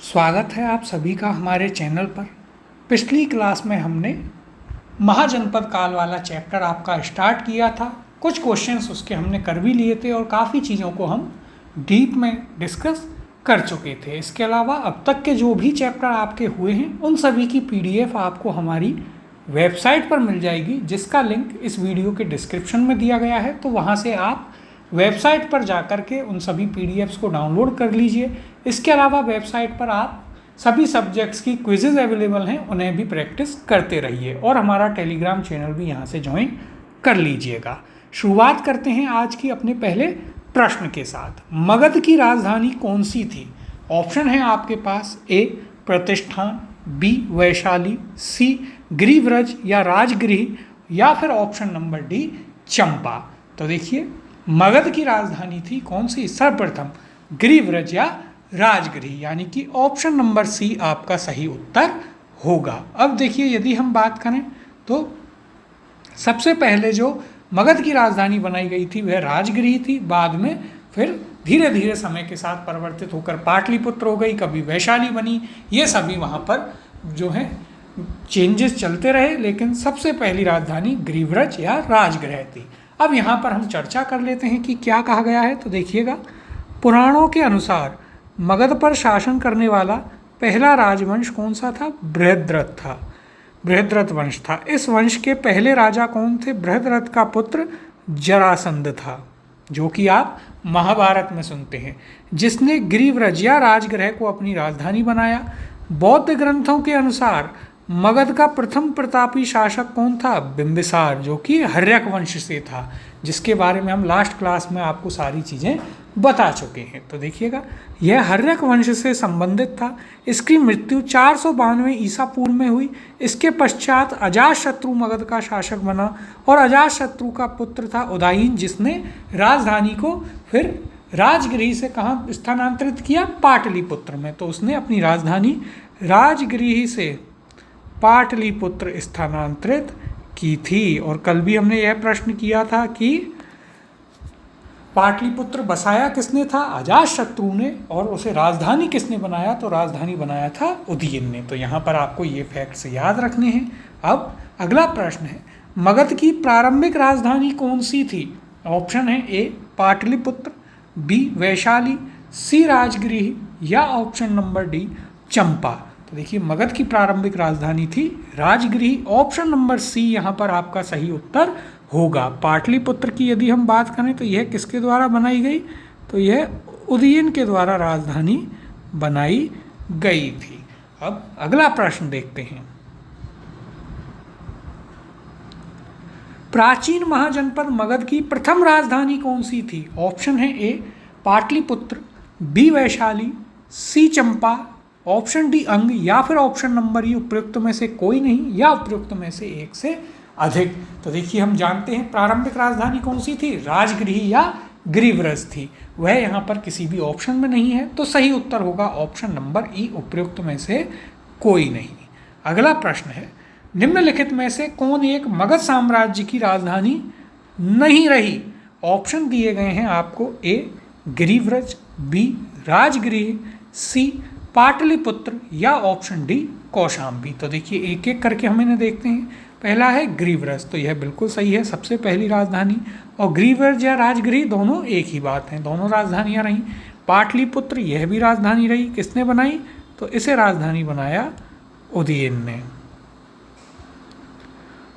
स्वागत है आप सभी का हमारे चैनल पर। पिछली क्लास में हमने महाजनपद काल वाला चैप्टर आपका स्टार्ट किया था। कुछ क्वेश्चंस उसके हमने कर भी लिए थे और काफ़ी चीज़ों को हम डीप में डिस्कस कर चुके थे। इसके अलावा अब तक के जो भी चैप्टर आपके हुए हैं उन सभी की PDF आपको हमारी वेबसाइट पर मिल जाएगी, जिसका लिंक इस वीडियो के डिस्क्रिप्शन में दिया गया है। तो वहाँ से आप वेबसाइट पर जाकर के उन सभी PDFs को डाउनलोड कर लीजिए। इसके अलावा वेबसाइट पर आप सभी सब्जेक्ट्स की क्विजेज अवेलेबल हैं, उन्हें भी प्रैक्टिस करते रहिए और हमारा टेलीग्राम चैनल भी यहाँ से ज्वाइन कर लीजिएगा। शुरुआत करते हैं आज की अपने पहले प्रश्न के साथ। मगध की राजधानी कौन सी थी? ऑप्शन है आपके पास A प्रतिष्ठान, B वैशाली, C गिरिव्रज या राजगृह या फिर ऑप्शन नंबर D चंपा। तो देखिए, मगध की राजधानी थी कौन सी? सर्वप्रथम गिरिव्रज या राजगृह, यानी कि ऑप्शन नंबर C आपका सही उत्तर होगा। अब देखिए, यदि हम बात करें तो सबसे पहले जो मगध की राजधानी बनाई गई थी वह राजगृह थी। बाद में फिर धीरे धीरे समय के साथ परिवर्तित होकर पाटलिपुत्र हो गई, कभी वैशाली बनी। ये सभी वहाँ पर जो है चेंजेस चलते रहे, लेकिन सबसे पहली राजधानी गिरिव्रज या राजगृह थी। अब यहाँ पर हम चर्चा कर लेते हैं कि क्या कहा गया है। तो देखिएगा, पुराणों के अनुसार मगध पर शासन करने वाला पहला राजवंश कौन सा था? बृहद्रथ था। बृहद्रथ वंश था। इस वंश के पहले राजा कौन थे? बृहद्रथ का पुत्र जरासंध था, जो कि आप महाभारत में सुनते हैं, जिसने गिरिव्रज या राजगृह को अपनी राजधानी बनाया। बौद्ध ग्रंथों के अनुसार मगध का प्रथम प्रतापी शासक कौन था? बिंबिसार, जो कि हर्यक वंश से था, जिसके बारे में हम लास्ट क्लास में आपको सारी चीज़ें बता चुके हैं। तो देखिएगा, यह हर्यक वंश से संबंधित था। इसकी मृत्यु 492 ईसा पूर्व में हुई। इसके पश्चात अजातशत्रु मगध का शासक बना और अजातशत्रु का पुत्र था उदयन, जिसने राजधानी को फिर राजगृह से कहाँ स्थानांतरित किया? पाटलिपुत्र में। तो उसने अपनी राजधानी राजगृह से पाटलिपुत्र स्थानांतरित की थी। और कल भी हमने यह प्रश्न किया था कि पाटलिपुत्र बसाया किसने था? अजातशत्रु ने। और उसे राजधानी किसने बनाया? तो राजधानी बनाया था उदयन ने। तो यहाँ पर आपको ये फैक्ट्स याद रखने हैं। अब अगला प्रश्न है, मगध की प्रारंभिक राजधानी कौन सी थी? ऑप्शन है A Pataliputra, B Vaishali, C Rajgriha या ऑप्शन नंबर D चंपा। तो देखिए, मगध की प्रारंभिक राजधानी थी राजगृह। ऑप्शन नंबर C यहाँ पर आपका सही उत्तर होगा। पाटलिपुत्र की यदि हम बात करें तो यह किसके द्वारा बनाई गई? तो यह उदयन के द्वारा राजधानी बनाई गई थी। अब अगला प्रश्न देखते हैं। प्राचीन महाजनपद मगध की प्रथम राजधानी कौन सी थी? ऑप्शन है A Pataliputra, B Vaishali, C Champa, option D अंग या फिर ऑप्शन नंबर E उपयुक्त में से कोई नहीं या उपयुक्त में से एक से अधिक। तो देखिए, हम जानते हैं प्रारंभिक राजधानी कौन सी थी? राजगृह या गिरिव्रज थी। वह यहाँ पर किसी भी ऑप्शन में नहीं है, तो सही उत्तर होगा ऑप्शन नंबर E उपयुक्त में से कोई नहीं। अगला प्रश्न है, निम्नलिखित में से कौन एक मगध साम्राज्य की राजधानी नहीं रही? ऑप्शन दिए गए हैं आपको A Girivraja, B Rajgriha, C Pataliputra या ऑप्शन D कौशाम्बी। तो देखिए, एक एक करके हम इन्हें देखते हैं। पहला है गिरिव्रज, तो यह बिल्कुल सही है, सबसे पहली राजधानी। और गिरिव्रज या राजगृह दोनों एक ही बात है, दोनों राजधानियाँ रहीं। पाटलिपुत्र यह भी राजधानी रही, किसने बनाई? तो इसे राजधानी बनाया उदयन ने।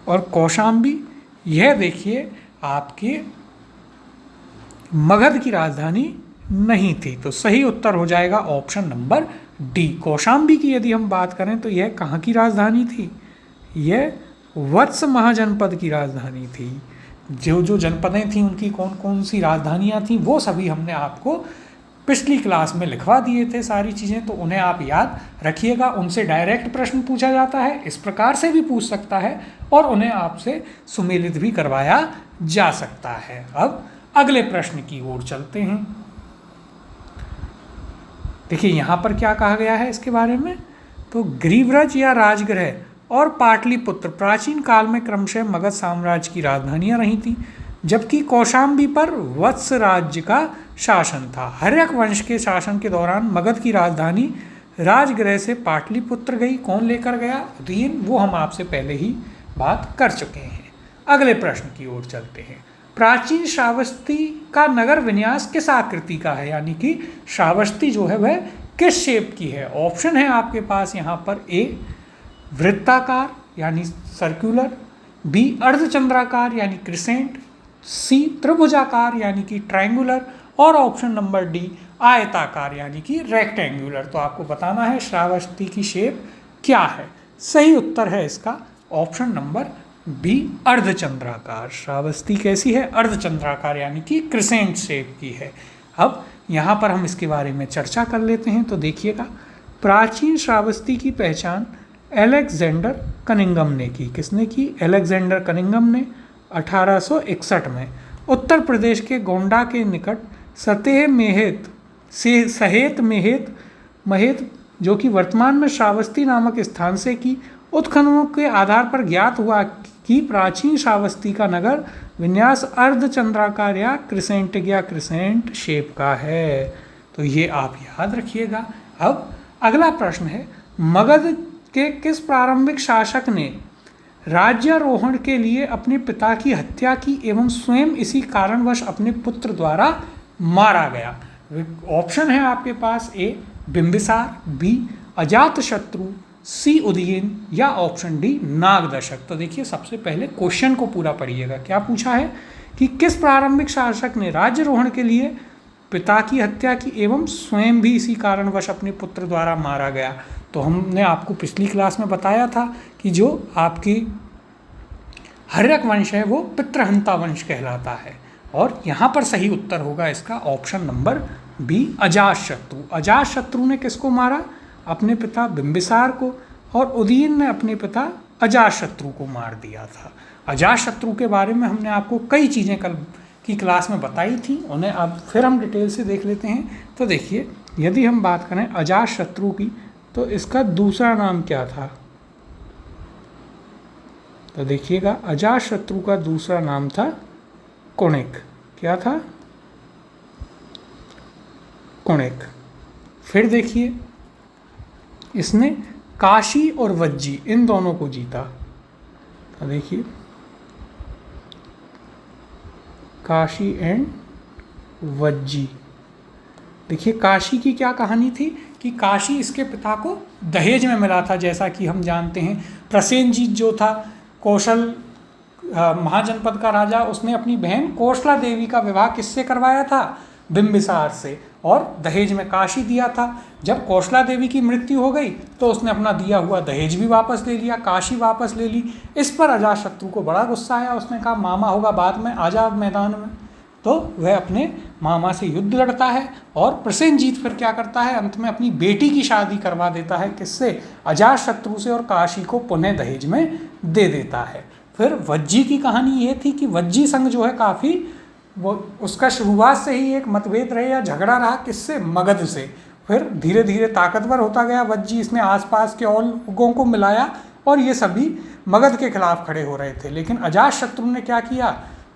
और कौशाम्बी, यह देखिए आपके मगध की राजधानी नहीं थी। तो सही उत्तर हो जाएगा ऑप्शन नंबर D। कौशाम्बी की यदि हम बात करें तो यह कहाँ की राजधानी थी? यह वत्स महाजनपद की राजधानी थी। जो जो जनपदें थीं उनकी कौन कौन सी राजधानियाँ थीं वो सभी हमने आपको पिछली क्लास में लिखवा दिए थे सारी चीज़ें, तो उन्हें आप याद रखिएगा। उनसे डायरेक्ट प्रश्न पूछा जाता है, इस प्रकार से भी पूछ सकता है और उन्हें आपसे सुमेलित भी करवाया जा सकता है। अब अगले प्रश्न की ओर चलते हैं। देखिए, यहाँ पर क्या कहा गया है इसके बारे में। तो गिरिव्रज या राजगृह और पाटलिपुत्र प्राचीन काल में क्रमशः मगध साम्राज्य की राजधानियाँ रही थीं, जबकि कौशाम्बी पर वत्स राज्य का शासन था। हर्यक वंश के शासन के दौरान मगध की राजधानी राजगृह से पाटलिपुत्र गई, कौन लेकर गया? उदयन। वो हम आपसे पहले ही बात कर चुके हैं। अगले प्रश्न की ओर चलते हैं। प्राचीन श्रावस्ती का नगर विन्यास किस आकृति का है, यानी कि श्रावस्ती जो है वह किस शेप की है? ऑप्शन है आपके पास यहाँ पर, ए वृत्ताकार यानी सर्कुलर, बी अर्धचंद्राकार यानी क्रिसेंट, सी त्रिभुजाकार यानी कि ट्रायंगुलर, और ऑप्शन नंबर डी आयताकार यानी कि रेक्टेंगुलर। तो आपको बताना है श्रावस्ती की शेप क्या है। सही उत्तर है इसका ऑप्शन नंबर बी अर्धचंद्राकार। श्रावस्ती कैसी है? अर्धचंद्राकार यानी कि क्रिसेंट शेप की है। अब यहाँ पर हम इसके बारे में चर्चा कर लेते हैं। तो देखिएगा, प्राचीन श्रावस्ती की पहचान अलेक्जेंडर कनिंघम ने की। किसने की? अलेक्जेंडर कनिंघम ने 1861 में उत्तर प्रदेश के गोंडा के निकट सहेत महेत जो कि वर्तमान में श्रावस्ती नामक स्थान से की। उत्खननों के आधार पर ज्ञात हुआ कि प्राचीन श्रावस्ती का नगर विन्यास अर्धचंद्राकार या क्रिसेंट शेप का है। तो ये आप याद रखिएगा। अब अगला प्रश्न है, मगध के किस प्रारंभिक शासक ने राज्यारोहण के लिए अपने पिता की हत्या की एवं स्वयं इसी कारणवश अपने पुत्र द्वारा मारा गया? ऑप्शन है आपके पास, ए बिंबिसार, बी अजातशत्रु, सी उदयन, या ऑप्शन डी नागदशक। तो देखिए, सबसे पहले क्वेश्चन को पूरा पढ़िएगा। क्या पूछा है कि किस प्रारंभिक शासक ने राज्यारोहण के लिए पिता की हत्या की एवं स्वयं भी इसी कारणवश अपने पुत्र द्वारा मारा गया? तो हमने आपको पिछली क्लास में बताया था कि जो आपकी हर्यक वंश है वो पितृहंता वंश कहलाता है, और यहाँ पर सही उत्तर होगा इसका option number B Ajatashatru. Ajatashatru ने किसको मारा? अपने पिता बिंबिसार को, और उदयन ने अपने पिता अजातशत्रु को मार दिया था। अजातशत्रु के बारे में हमने आपको कई चीज़ें कल की क्लास में बताई थी, उन्हें अब फिर हम डिटेल से देख लेते हैं। तो देखिए, यदि हम बात करें अजातशत्रु की, तो इसका दूसरा नाम क्या था? तो देखिएगा, अजातशत्रु का दूसरा नाम था कुणिक। क्या था? कुणिक। फिर देखिए, इसने काशी और वज्जी इन दोनों को जीता। तो देखिए, काशी एंड वज्जी। देखिए, काशी की क्या कहानी थी कि काशी इसके पिता को दहेज में मिला था। जैसा कि हम जानते हैं, प्रसेनजीत जो था कौशल महाजनपद का राजा, उसने अपनी बहन कौशला देवी का विवाह किससे करवाया था? बिंबिसार से, और दहेज में काशी दिया था। जब कौशला देवी की मृत्यु हो गई तो उसने अपना दिया हुआ दहेज भी वापस ले लिया, काशी वापस ले ली। इस पर अजातशत्रु को बड़ा गुस्सा आया। उसने कहा, मामा होगा बाद में, आजा मैदान में। तो वह अपने मामा से युद्ध लड़ता है, और प्रसेनजीत फिर क्या करता है? अंत में अपनी बेटी की शादी करवा देता है। किससे? अजातशत्रु से, और काशी को पुनः दहेज में दे देता है। फिर वज्जी की कहानी ये थी कि वज्जी संघ जो है काफ़ी, वो उसका शुरुआत से ही एक मतभेद रहे या झगड़ा रहा। किससे? मगध से। फिर धीरे धीरे ताकतवर होता गया वज्जी। इसने आसपास के और लोगों को मिलाया, और ये सभी मगध के खिलाफ खड़े हो रहे थे। लेकिन अजातशत्रु ने क्या किया?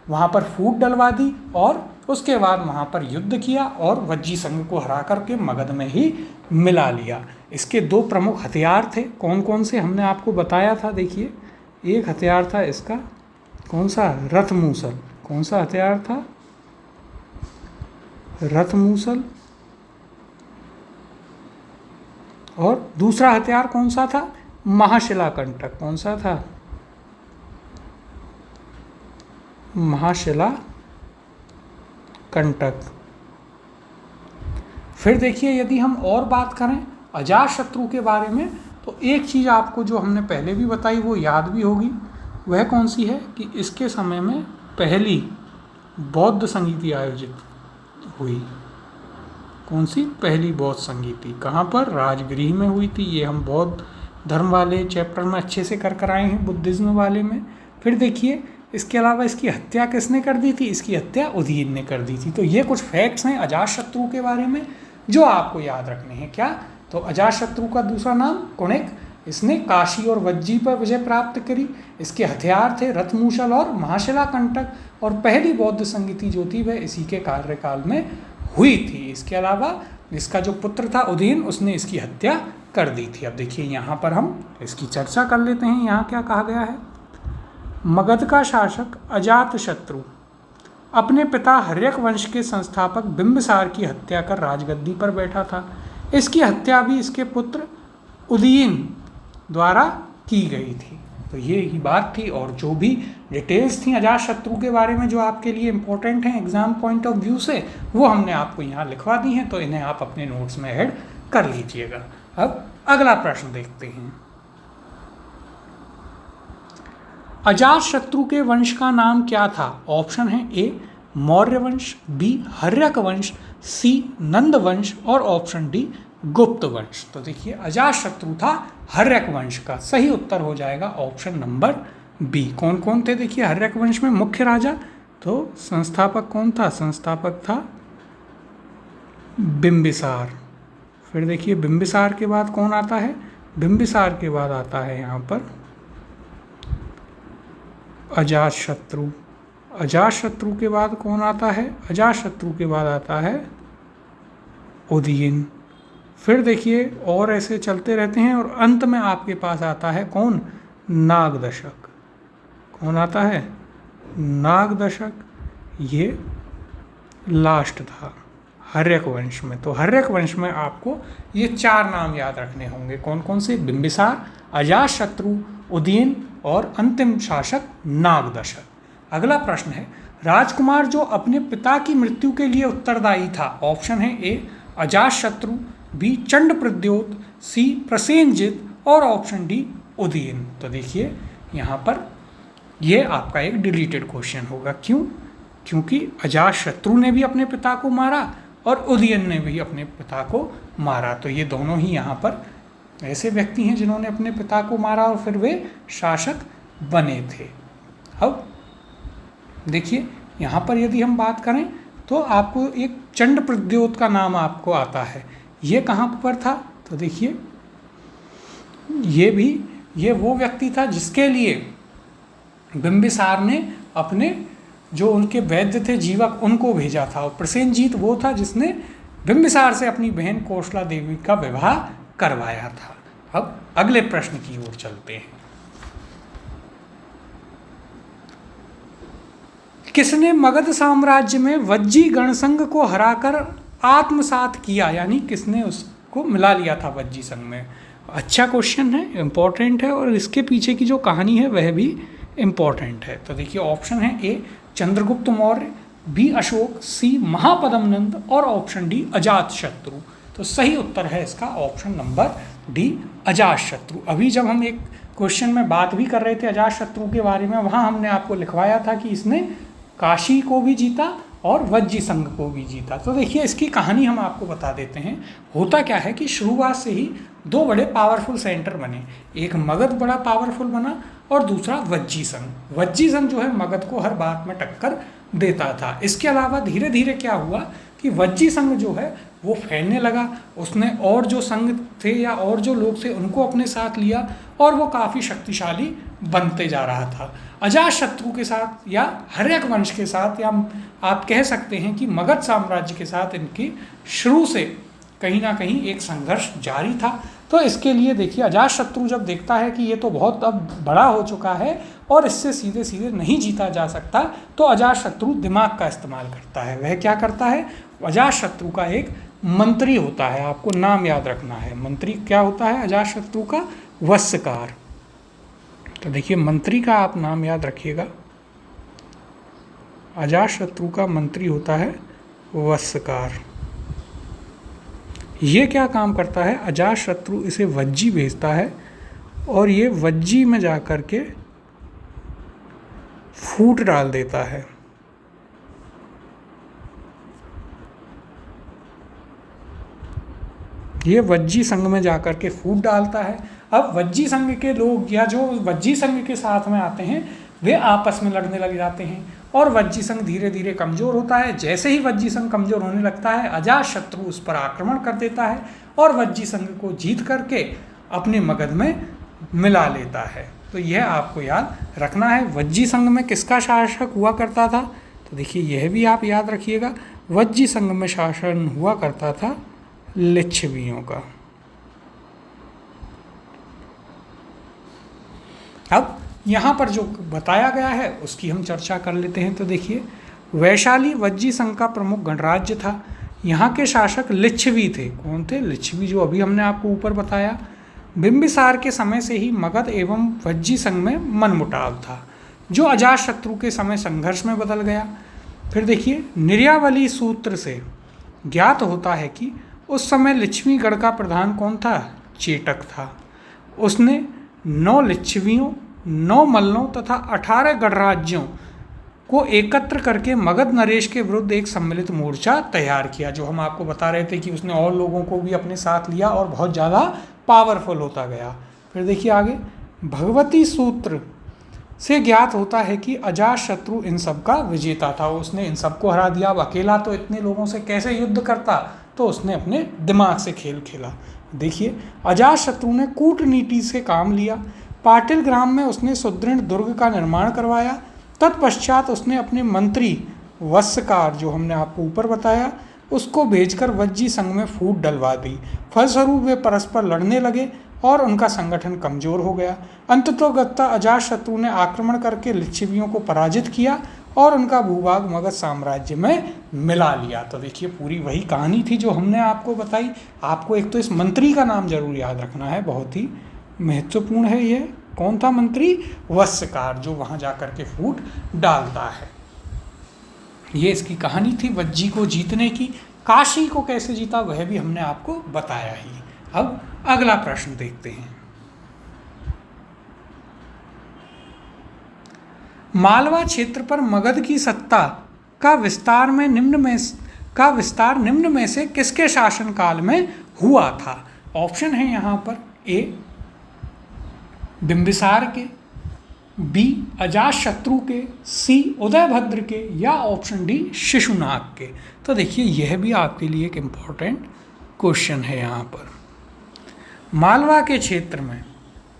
वहाँ पर फूट डलवा दी, और उसके बाद वहाँ पर युद्ध किया, और वज्जी संघ को हरा करके मगध में ही मिला लिया। इसके दो प्रमुख हथियार थे। कौन कौन से हमने आपको बताया था? देखिए, एक हथियार था इसका, कौन सा? रथमूसल। कौन सा हथियार था? रथमूसल। और दूसरा हथियार कौन सा था? महाशिलाकंटक। कौन सा था? महाशिलाकंटक। फिर देखिए, यदि हम और बात करें अजातशत्रु के बारे में, तो एक चीज़ आपको जो हमने पहले भी बताई वो याद भी होगी। वह कौन सी है कि इसके समय में पहली बौद्ध संगीति आयोजित हुई। कौन सी? पहली बौद्ध संगीति। कहाँ पर? राजगृह में हुई थी। ये हम बौद्ध धर्म वाले चैप्टर में अच्छे से कर आए हैं, बुद्धिज्म वाले में। फिर देखिए, इसके अलावा इसकी हत्या किसने कर दी थी? इसकी हत्या उदयन ने कर दी थी। तो ये कुछ फैक्ट्स हैं अजातशत्रु के बारे में जो आपको याद रखने हैं। क्या? तो अजातशत्रु का दूसरा नाम कुणिक। इसने काशी और वज्जी पर विजय प्राप्त करी। इसके हथियार थे रथमूसल और महाशिलाकंटक, और पहली बौद्ध संगीति जो थी वह इसी के कार्यकाल में हुई थी। इसके अलावा जिसका जो पुत्र था उदयन, उसने इसकी हत्या कर दी थी। अब देखिए यहाँ पर हम इसकी चर्चा कर लेते हैं। यहाँ क्या कहा गया है, मगध का शासक अजातशत्रु अपने पिता हर्यक वंश के संस्थापक बिंबिसार की हत्या कर राजगद्दी पर बैठा था। इसकी हत्या भी इसके पुत्र उदयन द्वारा की गई थी। तो ये ही बात थी, और जो भी डिटेल्स थी अजातशत्रु के बारे में जो आपके लिए इम्पोर्टेंट हैं एग्जाम पॉइंट ऑफ व्यू से, वो हमने आपको यहाँ लिखवा दी हैं, तो इन्हें आप अपने नोट्स में ऐड कर लीजिएगा। अब अगला प्रश्न देखते हैं। अजातशत्रु के वंश का नाम क्या था? ऑप्शन है ए मौर्य वंश, बी हर्यक वंश, सी नंद वंश और ऑप्शन डी गुप्त वंश। तो देखिए अजातशत्रु था हर्यक वंश का। सही उत्तर हो जाएगा ऑप्शन नंबर बी। कौन कौन थे देखिए हर्यक वंश में मुख्य राजा? तो संस्थापक कौन था? संस्थापक था बिंबिसार। फिर देखिए बिंबिसार के बाद कौन आता है? बिंबिसार के बाद आता है यहाँ पर अजातशत्रु। अजातशत्रु के बाद कौन आता है? अजातशत्रु के बाद आता है उदयन। फिर देखिए और ऐसे चलते रहते हैं, और अंत में आपके पास आता है कौन? नागदशक। कौन आता है? नागदशक। ये लास्ट था हर्यक वंश में। तो हर्यक वंश में आपको ये 4 नाम याद रखने होंगे। कौन कौन से? बिंबिसार, अजातशत्रु, उदयन और अंतिम शासक नागदशक। अगला प्रश्न है, राजकुमार जो अपने पिता की मृत्यु के लिए उत्तरदायी था। ऑप्शन है ए अजातशत्रु, बी चंडप्रद्योत, सी प्रसेनजित और ऑप्शन डी उदयन। तो देखिए यहाँ पर ये आपका एक डिलीटेड क्वेश्चन होगा। क्यों? क्योंकि अजातशत्रु ने भी अपने पिता को मारा और उदयन ने भी अपने पिता को मारा। तो ये दोनों ही यहाँ पर ऐसे व्यक्ति हैं जिन्होंने अपने पिता को मारा और फिर वे शासक बने थे। अब देखिए यहाँ पर यदि हम बात करें तो आपको एक चंडप्रद्योत का नाम आपको आता है। ये कहाँ पर था? तो देखिए ये वो व्यक्ति था जिसके लिए बिंबिसार ने अपने जो उनके वैद्य थे जीवक उनको भेजा था, और प्रसेनजीत वो था जिसने बिंबिसार से अपनी बहन कौशला देवी का विवाह करवाया था। अब अगले प्रश्न की ओर चलते हैं। किसने मगध साम्राज्य में वज्जी गणसंघ को हराकर आत्मसात किया? यानी किसने उसको मिला लिया था वज्जी संघ में? अच्छा क्वेश्चन है, इम्पोर्टेंट है, और इसके पीछे की जो कहानी है वह भी इम्पोर्टेंट है। तो देखिए ऑप्शन है ए चंद्रगुप्त मौर्य, बी अशोक, सी महापद्म नंद और ऑप्शन डी अजातशत्रु। तो सही उत्तर है इसका ऑप्शन नंबर डी अजातशत्रु। अभी जब हम एक क्वेश्चन में बात भी कर रहे थे अजातशत्रु के बारे में, वहाँ हमने आपको लिखवाया था कि इसने काशी को भी जीता और वज्जी संघ को भी जीता। तो देखिए इसकी कहानी हम आपको बता देते हैं। होता क्या है कि शुरुआत से ही 2 बड़े पावरफुल सेंटर बने। एक मगध बड़ा पावरफुल बना और दूसरा वज्जी संघ। वज्जी संघ जो है मगध को हर बात में टक्कर देता था। इसके अलावा धीरे धीरे क्या हुआ कि वज्जी संघ जो है वो फैलने लगा। उसने और जो संघ थे या और जो लोग थे उनको अपने साथ लिया और वो काफ़ी शक्तिशाली बनते जा रहा था। अजातशत्रु के साथ या हर्यक वंश के साथ, या आप कह सकते हैं कि मगध साम्राज्य के साथ इनकी शुरू से कहीं ना कहीं एक संघर्ष जारी था। तो इसके लिए देखिए अजातशत्रु जब देखता है कि ये तो बहुत अब बड़ा हो चुका है और इससे सीधे सीधे नहीं जीता जा सकता, तो अजातशत्रु दिमाग का इस्तेमाल करता है। वह क्या करता है? अजातशत्रु का एक मंत्री होता है, आपको नाम याद रखना है। मंत्री क्या होता है अजातशत्रु का? वस्यकार। तो देखिए मंत्री का आप नाम याद रखिएगा। अजातशत्रु का मंत्री होता है वस्यकार। ये क्या काम करता है? अजातशत्रु इसे वज्जी भेजता है और ये वज्जी में जाकर के फूट डाल देता है। ये वज्जी संघ में जाकर के फूट डालता है। अब वज्जी संघ के लोग या जो वज्जी संघ के साथ में आते हैं वे आपस में लड़ने लग जाते हैं और वज्जी संघ धीरे धीरे कमज़ोर होता है। जैसे ही वज्जी संघ कमज़ोर होने लगता है अजातशत्रु उस पर आक्रमण कर देता है और वज्जी संघ को जीत करके अपने मगध में मिला लेता है। तो यह आपको याद रखना है। वज्जी संघ में किसका शासक हुआ करता था? तो देखिए यह भी आप याद रखिएगा, वज्जी संघ में शासन हुआ करता था लिच्छवियों का। अब यहाँ पर जो बताया गया है उसकी हम चर्चा कर लेते हैं। तो देखिए, वैशाली वज्जी संघ का प्रमुख गणराज्य था। यहाँ के शासक लिच्छवी थे। कौन थे? लिच्छवी, जो अभी हमने आपको ऊपर बताया। बिंबिसार के समय से ही मगध एवं वज्जी संघ में मनमुटाव था, जो अजातशत्रु के समय संघर्ष में बदल गया। फिर देखिए, निर्यावली सूत्र से ज्ञात होता है कि उस समय लिच्छवीगढ़ का प्रधान कौन था? चेटक था। उसने 9 लिच्छवियों, 9 मल्लों तथा 18 गणराज्यों को एकत्र करके मगध नरेश के विरुद्ध एक सम्मिलित मोर्चा तैयार किया। जो हम आपको बता रहे थे कि उसने और लोगों को भी अपने साथ लिया और बहुत ज़्यादा पावरफुल होता गया। फिर देखिए आगे, भगवती सूत्र से ज्ञात होता है कि अजातशत्रु इन सब का विजेता था। उसने इन सबको हरा दिया। अब अकेला तो इतने लोगों से कैसे युद्ध करता, तो उसने अपने दिमाग से खेल खेला। देखिए, अजातशत्रु ने कूटनीति से काम लिया। पाटिल ग्राम में उसने सुदृढ़ दुर्ग का निर्माण करवाया। तत्पश्चात उसने अपने मंत्री वत्सकार, जो हमने आपको ऊपर बताया, उसको भेजकर वज्जी संघ में फूट डलवा दी। फलस्वरूप वे परस्पर लड़ने लगे और उनका संगठन कमजोर हो गया। अंततोगत्वा अजातशत्रु ने आक्रमण करके लिच्छवियों को पराजित किया और उनका भूभाग मगध साम्राज्य में मिला लिया। तो देखिए, पूरी वही कहानी थी जो हमने आपको बताई। आपको एक तो इस मंत्री का नाम जरूर याद रखना है, बहुत ही महत्वपूर्ण है। ये कौन था मंत्री? वत्सकार, जो वहाँ जा कर के फूट डालता है। ये इसकी कहानी थी वज्जी को जीतने की। काशी को कैसे जीता वह भी हमने आपको बताया ही। अब अगला प्रश्न देखते हैं। मालवा क्षेत्र पर मगध की सत्ता का विस्तार निम्न में से किसके शासनकाल में हुआ था? ऑप्शन है यहाँ पर, ए बिंबिसार के, बी अजातशत्रु के, सी उदयभद्र के, या ऑप्शन डी शिशुनाग के। तो देखिए, यह भी आपके लिए एक इम्पॉर्टेंट क्वेश्चन है। यहाँ पर मालवा के क्षेत्र में,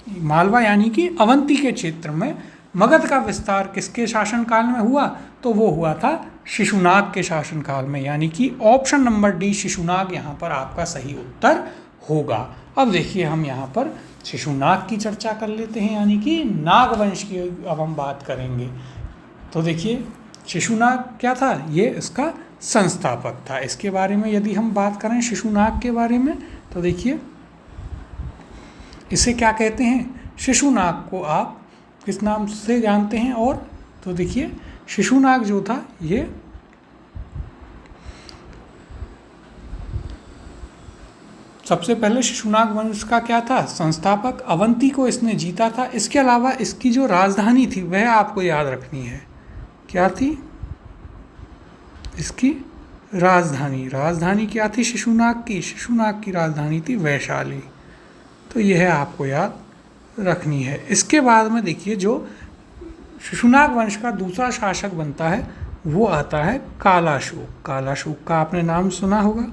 मालवा यानी कि अवंती के क्षेत्र में मगध का विस्तार किसके शासनकाल में हुआ? तो वो हुआ था शिशुनाग के शासनकाल में, यानी कि ऑप्शन नंबर डी शिशुनाग यहाँ पर आपका सही उत्तर होगा। अब देखिए, हम यहाँ पर शिशुनाग की चर्चा कर लेते हैं, यानी कि नागवंश की अब हम बात करेंगे। तो देखिए, शिशुनाग क्या था? ये इसका संस्थापक था। इसके बारे में यदि हम बात करें शिशुनाग के बारे में, तो देखिए इसे क्या कहते हैं? शिशुनाग को आप किस नाम से जानते हैं? और तो देखिए, शिशुनाग जो था, ये सबसे पहले शिशुनाग वंश का क्या था? संस्थापक। अवंती को इसने जीता था। इसके अलावा इसकी जो राजधानी थी वह आपको याद रखनी है। क्या थी इसकी राजधानी क्या थी शिशुनाग की? शिशुनाग की राजधानी थी वैशाली। तो यह आपको याद रखनी है। इसके बाद में देखिए, जो शिशुनाग वंश का दूसरा शासक बनता है वो आता है कालाशोक। कालाशोक का आपने नाम सुना होगा।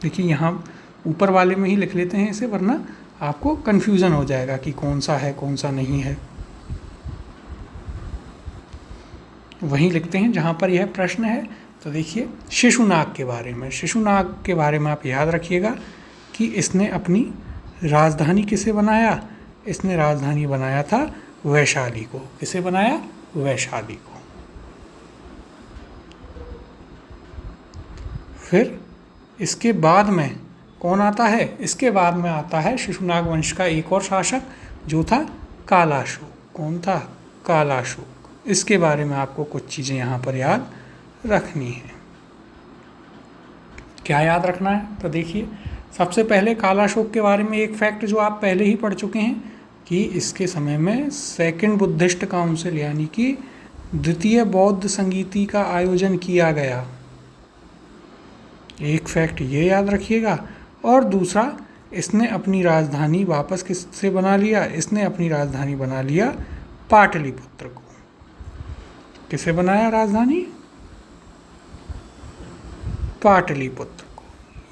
देखिए, यहाँ ऊपर वाले में ही लिख लेते हैं इसे, वरना आपको कन्फ्यूज़न हो जाएगा कि कौन सा है कौन सा नहीं है। वहीं लिखते हैं जहाँ पर यह प्रश्न है। तो देखिए, शिशुनाग के बारे में, शिशुनाग के बारे में आप याद रखिएगा कि इसने अपनी राजधानी किसे बनाया? इसने राजधानी बनाया था वैशाली को। किसे बनाया? वैशाली को। फिर इसके बाद में कौन आता है? इसके बाद में आता है शिशुनाग वंश का एक और शासक जो था कालाशोक। कौन था? कालाशोक। इसके बारे में आपको कुछ चीज़ें यहाँ पर याद रखनी है। क्या याद रखना है? तो देखिए, सबसे पहले कालाशोक के बारे में एक फैक्ट जो आप पहले ही पढ़ चुके हैं कि इसके समय में सेकंड बुद्धिस्ट काउंसिल यानी कि द्वितीय बौद्ध संगीति का आयोजन किया गया। एक फैक्ट ये याद रखिएगा। और दूसरा, इसने अपनी राजधानी वापस किससे बना लिया? इसने अपनी राजधानी बना लिया पाटलिपुत्र को। किसे बनाया राजधानी? पाटलिपुत्र को।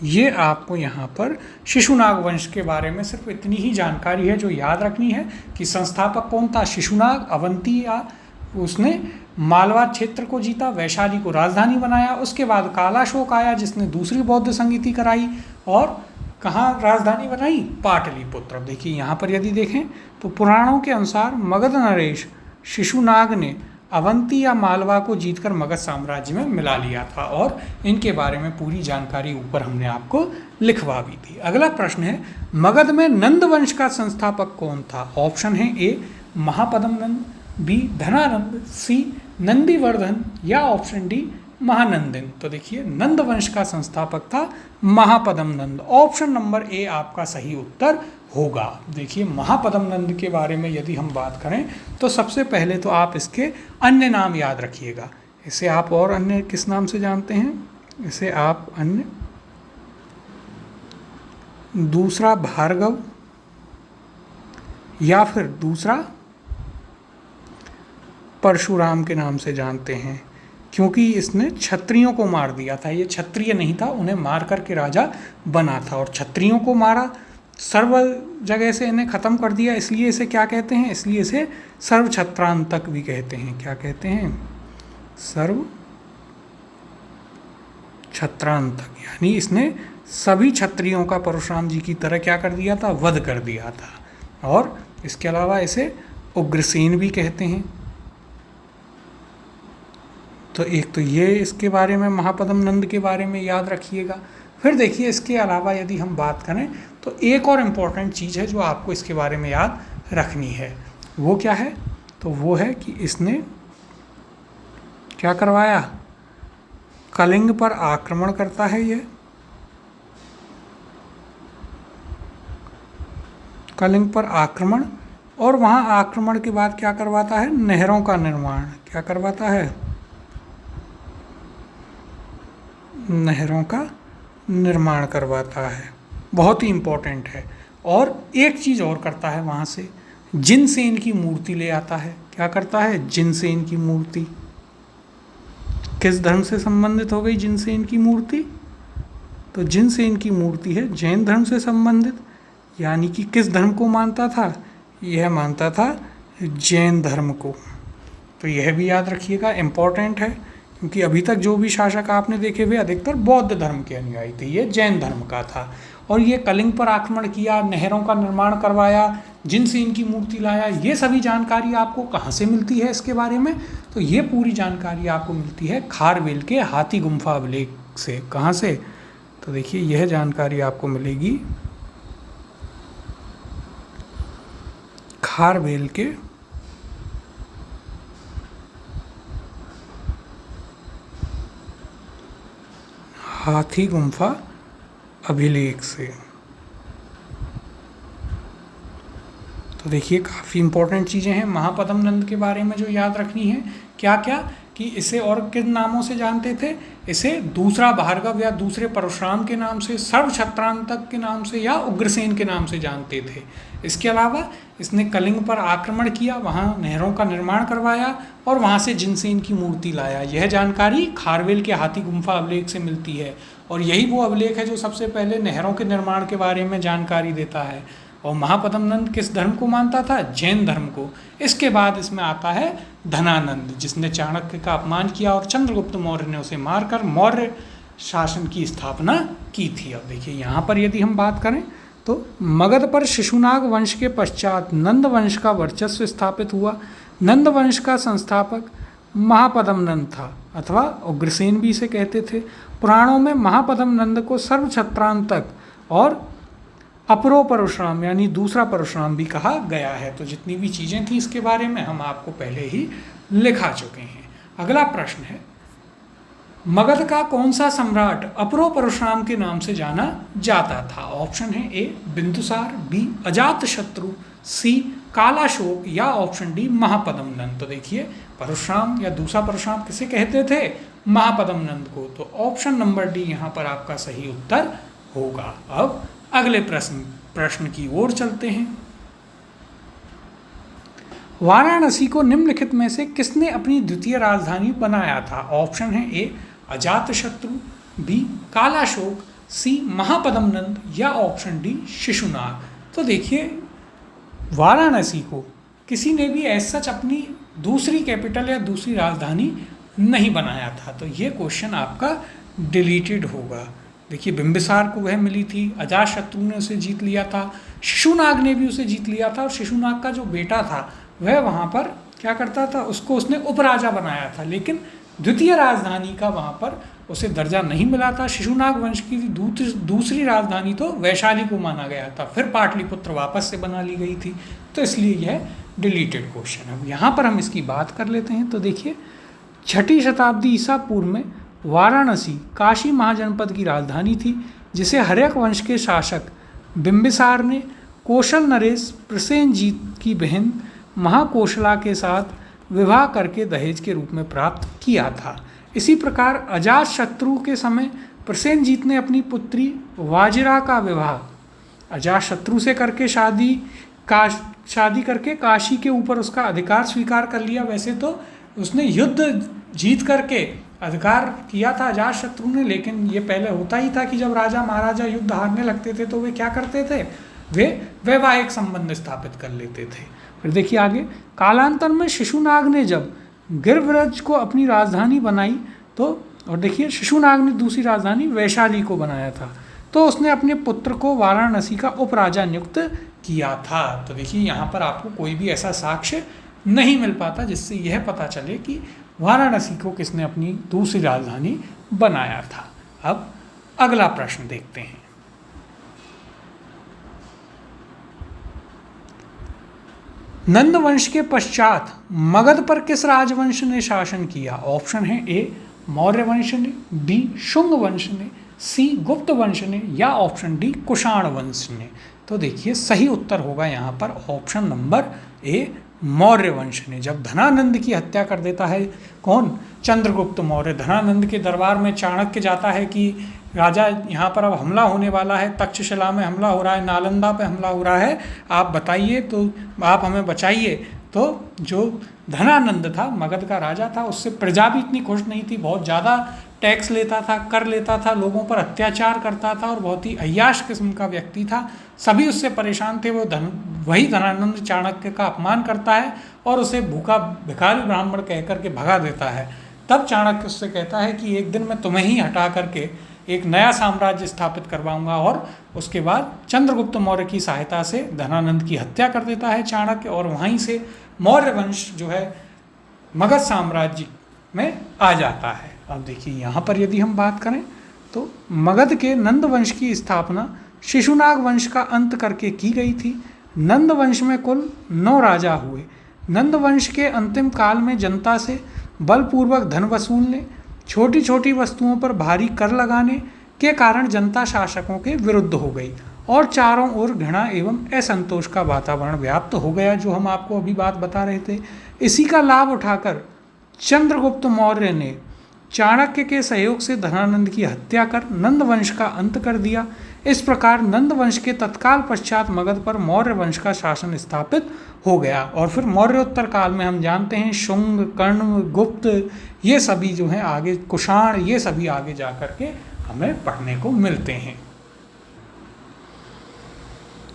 ये आपको यहाँ पर शिशुनाग वंश के बारे में सिर्फ इतनी ही जानकारी है जो याद रखनी है कि संस्थापक कौन था? शिशुनाग, अवंती या उसने मालवा क्षेत्र को जीता, वैशाली को राजधानी बनाया। उसके बाद कालाशोक आया जिसने दूसरी बौद्ध संगीति कराई और कहाँ राजधानी बनाई, पाटलिपुत्र। अब देखिए यहाँ पर यदि देखें तो पुराणों के अनुसार मगध नरेश शिशुनाग ने अवंती या मालवा को जीतकर मगध साम्राज्य में मिला लिया था और इनके बारे में पूरी जानकारी ऊपर हमने आपको लिखवा भी दी। अगला प्रश्न है, मगध में नंद वंश का संस्थापक कौन था? ऑप्शन है ए महापद्म नंद, बी धनानंद, सी नंदीवर्धन या ऑप्शन डी महानंदन। तो देखिए नंद वंश का संस्थापक था महापद्म नंद। ऑप्शन नंबर ए आपका सही उत्तर होगा। देखिए महापद्म नंद के बारे में यदि हम बात करें तो सबसे पहले तो आप इसके अन्य नाम याद रखिएगा। इसे आप और अन्य किस नाम से जानते हैं? इसे आप अन्य दूसरा भार्गव या फिर दूसरा परशुराम के नाम से जानते हैं, क्योंकि इसने क्षत्रियों को मार दिया था। ये क्षत्रिय नहीं था, उन्हें मार करके राजा बना था और क्षत्रियों को मारा, सर्व जगह से इन्हें ख़त्म कर दिया। इसलिए इसे क्या कहते हैं? इसलिए इसे सर्व छत्रांतक भी कहते हैं। क्या कहते हैं? सर्व छत्रांतक। यानी इसने सभी क्षत्रियों का परशुराम जी की तरह क्या कर दिया था? वध कर दिया था। और इसके अलावा इसे उग्रसेन भी कहते हैं। तो एक तो ये इसके बारे में महापद्म नंद के बारे में याद रखिएगा। फिर देखिए इसके अलावा यदि हम बात करें तो एक और इम्पॉर्टेंट चीज़ है जो आपको इसके बारे में याद रखनी है। वो क्या है? तो वो है कि इसने क्या करवाया? कलिंग पर आक्रमण करता है ये, कलिंग पर आक्रमण, और वहाँ आक्रमण के बाद क्या करवाता है? नहरों का निर्माण। क्या करवाता है? नहरों का निर्माण करवाता है। बहुत ही इम्पोर्टेंट है। और एक चीज़ और करता है, वहाँ से जिनसेन की मूर्ति ले आता है। क्या करता है? जिनसेन की मूर्ति। किस धर्म से संबंधित हो गई जिनसेन की मूर्ति? तो जिनसेन की मूर्ति है जैन धर्म से संबंधित। यानी कि किस धर्म को मानता था? यह मानता था जैन धर्म को। तो यह भी याद रखिएगा, इम्पोर्टेंट है, क्योंकि अभी तक जो भी शासक आपने देखे हुए अधिकतर बौद्ध धर्म के अनुयायी थे, ये जैन धर्म का था। और ये कलिंग पर आक्रमण किया, नहरों का निर्माण करवाया, जिनसेन की मूर्ति लाया। ये सभी जानकारी आपको कहाँ से मिलती है इसके बारे में? तो ये पूरी जानकारी आपको मिलती है खारवेल के हाथी गुम्फा अभिलेख से। कहाँ से? तो देखिए यह जानकारी आपको मिलेगी खारवेल के हाथी गुम्फा अभिलेख से। तो देखिए काफ़ी इंपॉर्टेंट चीज़ें हैं महापद्म नंद के बारे में जो याद रखनी है। क्या क्या? कि इसे और किन नामों से जानते थे? इसे दूसरा भार्गव या दूसरे परशुराम के नाम से, सर्व छत्रांतक के नाम से या उग्रसेन के नाम से जानते थे। इसके अलावा इसने कलिंग पर आक्रमण किया, वहाँ नहरों का निर्माण करवाया और वहाँ से जिनसेन की मूर्ति लाया। यह जानकारी खारवेल के हाथी गुम्फा अभिलेख से मिलती है और यही वो अभिलेख है जो सबसे पहले नहरों के निर्माण के बारे में जानकारी देता है। और महापद्म नंद किस धर्म को मानता था? जैन धर्म को। इसके बाद इसमें आता है धनानंद, जिसने चाणक्य का अपमान किया और चंद्रगुप्त मौर्य ने उसे मारकर मौर्य शासन की स्थापना की थी। अब देखिए यहाँ पर यदि हम बात करें तो मगध पर शिशुनाग वंश के पश्चात नंद वंश का वर्चस्व स्थापित हुआ। नंद वंश का संस्थापक महापद्म नंद था अथवा उग्रसेन भी इसे कहते थे। पुराणों में महापद्म नंद को सर्व छत्रांतक और अपरो परशुराम यानी दूसरा परशुराम भी कहा गया है। तो जितनी भी चीज़ें थी इसके बारे में हम आपको पहले ही लिखा चुके हैं। अगला प्रश्न है, मगध का कौन सा सम्राट अपरो परशुराम के नाम से जाना जाता था? ऑप्शन है ए बिंदुसार, बी अजातशत्रु, सी कालाशोक या ऑप्शन डी महापद्म नंद। तो देखिए परशुराम या दूसरा परशुराम किसे कहते थे? महापद्म नंद को। तो ऑप्शन नंबर डी यहाँ पर आपका सही उत्तर होगा। अब अगले प्रश्न की ओर चलते हैं। वाराणसी को निम्नलिखित में से किसने अपनी द्वितीय राजधानी बनाया था? ऑप्शन है ए अजातशत्रु, बी कालाशोक, सी महापद्म नंद या ऑप्शन डी शिशुनाग। तो देखिए वाराणसी को किसी ने भी ऐसा सच अपनी दूसरी कैपिटल या दूसरी राजधानी नहीं बनाया था। तो ये क्वेश्चन आपका डिलीटेड होगा। देखिए बिंबिसार को वह मिली थी, अजातशत्रु ने उसे जीत लिया था, शिशुनाग ने भी उसे जीत लिया था, और शिशुनाग का जो बेटा था वह वहाँ पर क्या करता था, उसको उसने उपराजा बनाया था, लेकिन द्वितीय राजधानी का वहाँ पर उसे दर्जा नहीं मिला था। शिशुनाग वंश की दूसरी राजधानी तो वैशाली को माना गया था, फिर पाटलिपुत्र वापस से बना ली गई थी, तो इसलिए यह डिलीटेड क्वेश्चन है। अब यहाँ पर हम इसकी बात कर लेते हैं। तो देखिए 6ठी शताब्दी ईसा पूर्व में वाराणसी काशी महाजनपद की राजधानी थी, जिसे हर्यक वंश के शासक बिंबिसार ने कौशल नरेश प्रसेनजीत की बहन महाकोशला के साथ विवाह करके दहेज के रूप में प्राप्त किया था। इसी प्रकार अजातशत्रु के समय प्रसेनजीत ने अपनी पुत्री वाजिरा का विवाह अजातशत्रु से करके शादी करके काशी के ऊपर उसका अधिकार स्वीकार कर लिया। वैसे तो उसने युद्ध जीत करके अधिकार किया था अजातशत्रु ने, लेकिन ये पहले होता ही था कि जब राजा महाराजा युद्ध हारने लगते थे तो वे क्या करते थे, वे वैवाहिक संबंध स्थापित कर लेते थे। फिर देखिए आगे, कालांतर में शिशुनाग ने जब गिरिव्रज को अपनी राजधानी बनाई तो, और देखिए शिशुनाग ने दूसरी राजधानी वैशाली को बनाया था, तो उसने अपने पुत्र को वाराणसी का उपराजा नियुक्त किया था। तो देखिए यहाँ पर आपको कोई भी ऐसा साक्ष्य नहीं मिल पाता जिससे यह पता चले कि वाराणसी को किसने अपनी दूसरी राजधानी बनाया था। अब अगला प्रश्न देखते हैं। नंद वंश के पश्चात मगध पर किस राजवंश ने शासन किया? ऑप्शन है ए मौर्य वंश ने, बी शुंग वंश ने, सी गुप्त वंश ने, या ऑप्शन डी कुषाण वंश ने। तो देखिए सही उत्तर होगा यहाँ पर ऑप्शन नंबर ए मौर्य वंश ने। जब धनानंद की हत्या कर देता है कौन, चंद्रगुप्त मौर्य, धनानंद के दरबार में चाणक्य जाता है कि राजा यहाँ पर अब हमला होने वाला है, तक्षशिला में हमला हो रहा है, नालंदा पे हमला हो रहा है, आप बताइए, तो आप हमें बचाइए। तो जो धनानंद था, मगध का राजा था, उससे प्रजा भी इतनी खुश नहीं थी, बहुत ज़्यादा टैक्स लेता था, कर लेता था, लोगों पर अत्याचार करता था और बहुत ही अय्याश किस्म का व्यक्ति था। सभी उससे परेशान थे। वही धनानंद चाणक्य का अपमान करता है और उसे भूखा भिखारी ब्राह्मण कह करके भगा देता है। तब चाणक्य उससे कहता है कि एक दिन मैं तुम्हें ही हटा करके एक नया साम्राज्य स्थापित करवाऊंगा, और उसके बाद चंद्रगुप्त मौर्य की सहायता से धनानंद की हत्या कर देता है चाणक्य, और वहीं से मौर्य वंश जो है मगध साम्राज्य में आ जाता है। अब देखिए यहाँ पर यदि हम बात करें तो मगध के नंद वंश की स्थापना शिशुनाग वंश का अंत करके की गई थी। नंद वंश में कुल 9 राजा हुए। नंद वंश के अंतिम काल में जनता से बलपूर्वक धन वसूलने, छोटी छोटी वस्तुओं पर भारी कर लगाने के कारण जनता शासकों के विरुद्ध हो गई और चारों ओर घृणा एवं असंतोष का वातावरण व्याप्त हो गया, जो हम आपको अभी बात बता रहे थे। इसी का लाभ उठाकर चंद्रगुप्त मौर्य ने चाणक्य के सहयोग से धनानंद की हत्या कर नंद वंश का अंत कर दिया। इस प्रकार नंद वंश के तत्काल पश्चात मगध पर मौर्य वंश का शासन स्थापित हो गया। और फिर मौर्योत्तर काल में हम जानते हैं शुंग, कर्ण, गुप्त, ये सभी जो हैं आगे, कुषाण, ये सभी आगे जा कर के हमें पढ़ने को मिलते हैं।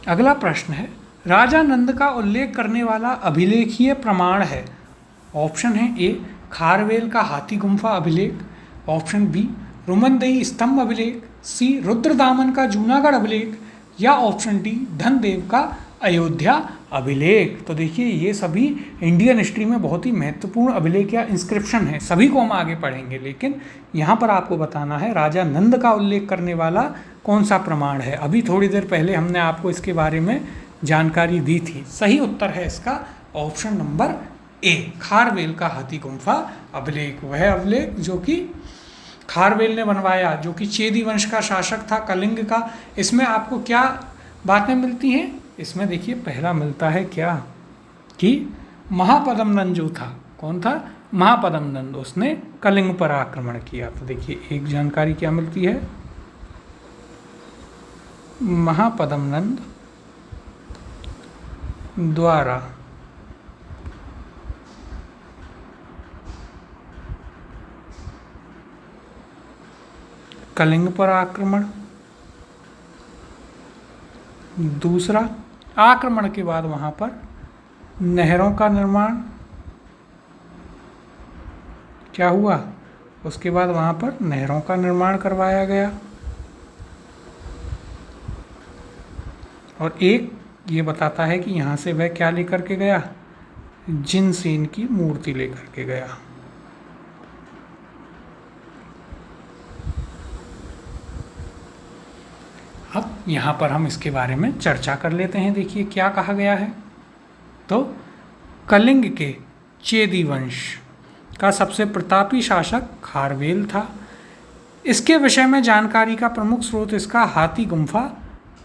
अगला प्रश्न है, राजा नंद का उल्लेख करने वाला अभिलेखीय प्रमाण है। ऑप्शन है ए खारवेल का हाथी गुम्फा अभिलेख, ऑप्शन बी रुमनदेही स्तंभ अभिलेख, सी रुद्रदामन का जूनागढ़ अभिलेख, या ऑप्शन डी धनदेव का अयोध्या अभिलेख। तो देखिए ये सभी इंडियन हिस्ट्री में बहुत ही महत्वपूर्ण अभिलेख या इंस्क्रिप्शन है, सभी को हम आगे पढ़ेंगे, लेकिन यहाँ पर आपको बताना है राजा नंद का उल्लेख करने वाला कौन सा प्रमाण है। अभी थोड़ी देर पहले हमने आपको इसके बारे में जानकारी दी थी। सही उत्तर है इसका ऑप्शन नंबर ए खारवेल का हाथी गुम्फा अभिलेख। वह अभिलेख जो कि खारवेल ने बनवाया, जो कि चेदी वंश का शासक था कलिंग का। इसमें आपको क्या बातें मिलती हैं? इसमें देखिए पहला मिलता है क्या कि महापद्म नंद जो था, कौन था? महापद्म नंद, उसने कलिंग पर आक्रमण किया। तो देखिए एक जानकारी क्या मिलती है, महापद्म नंद द्वारा कलिंग पर आक्रमण। दूसरा, आक्रमण के बाद वहाँ पर नहरों का निर्माण। क्या हुआ, उसके बाद वहाँ पर नहरों का निर्माण करवाया गया। और एक ये बताता है कि यहाँ से वह क्या लेकर के गया, जिनसेन की मूर्ति लेकर के गया। अब यहाँ पर हम इसके बारे में चर्चा कर लेते हैं। देखिए क्या कहा गया है, तो कलिंग के चेदी वंश का सबसे प्रतापी शासक खारवेल था। इसके विषय में जानकारी का प्रमुख स्रोत इसका हाथी गुम्फा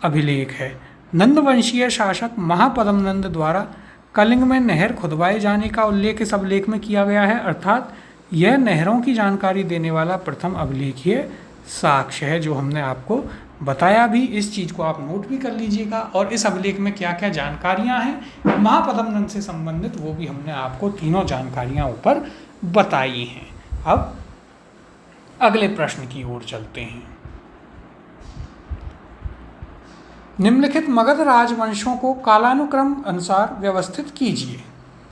अभिलेख है। नंदवंशीय शासक महापद्म नंद द्वारा कलिंग में नहर खुदवाए जाने का उल्लेख इस अभिलेख में किया गया है, अर्थात यह नहरों की जानकारी देने वाला प्रथम अभिलेखीय साक्ष्य है, जो हमने आपको बताया भी। इस चीज़ को आप नोट भी कर लीजिएगा। और इस अभिलेख में क्या क्या जानकारियां हैं महापद्म नंद से संबंधित, वो भी हमने आपको तीनों जानकारियां ऊपर बताई हैं। अब अगले प्रश्न की ओर चलते हैं। निम्नलिखित मगध राजवंशों को कालानुक्रम अनुसार व्यवस्थित कीजिए।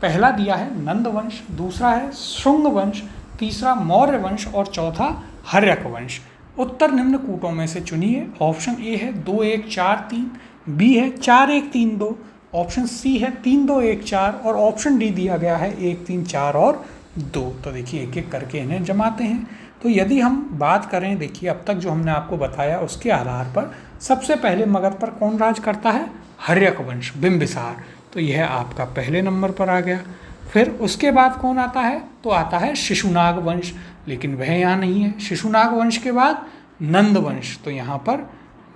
पहला दिया है नंद वंश, दूसरा है शुंग वंश, तीसरा मौर्य वंश और चौथा हर्यक वंश। उत्तर निम्न कूटों में से चुनिए। ऑप्शन ए है 2 1 4 3, बी है 4 1 3 2, ऑप्शन सी है 3 2 1 4 और ऑप्शन डी दिया गया है 1 3 4 और 2। तो देखिए एक एक करके इन्हें जमाते हैं। तो यदि हम बात करें, देखिए अब तक जो हमने आपको बताया उसके आधार पर सबसे पहले मगध पर कौन राज करता है, हर्यक वंश, बिंबिसार। तो यह आपका पहले नंबर पर आ गया। फिर उसके बाद कौन आता है, तो आता है शिशुनाग वंश, लेकिन वह यहाँ नहीं है। शिशुनाग वंश के बाद नंद वंश, तो यहाँ पर